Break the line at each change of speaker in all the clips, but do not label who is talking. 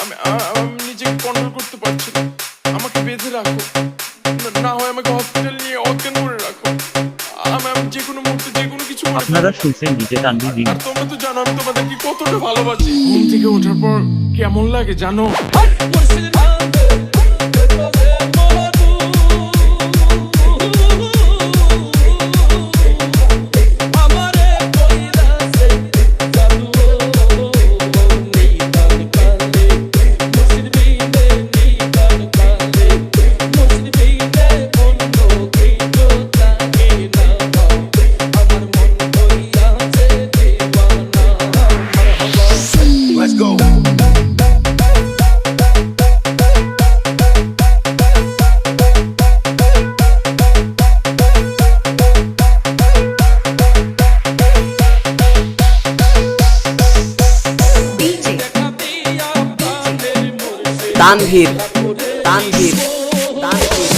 আমি নিজেকে কন্ট্রোল করতে পারছি না। আমাকে বেঁধে রাখো, না হয় আমাকে হসপিটাল নিয়ে অজ্ঞান করে রাখো। আমি যে কোনো মুহূর্তে যে কোনো কিছু করে
আপনারা শুনছেন ডিজে তানভীর রিং।
আর তোমরা তো জানো আমি তোমাদেরকে কতটা ভালোবাসি। ঘুম থেকে ওঠার পর কেমন লাগে জানো?
Let's go.
তানভীর তানভীর তানভীর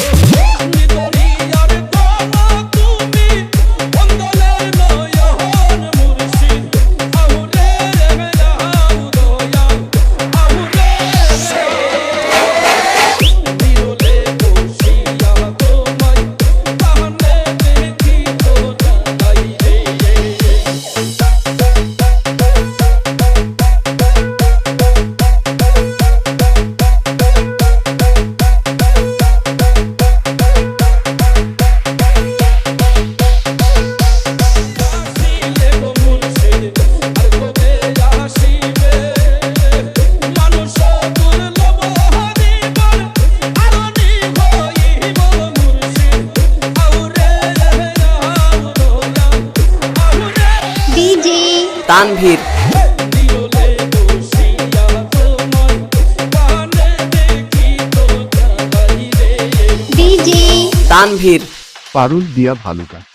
তানভীর তানভীর
পারুল দিয়া ভালুকা।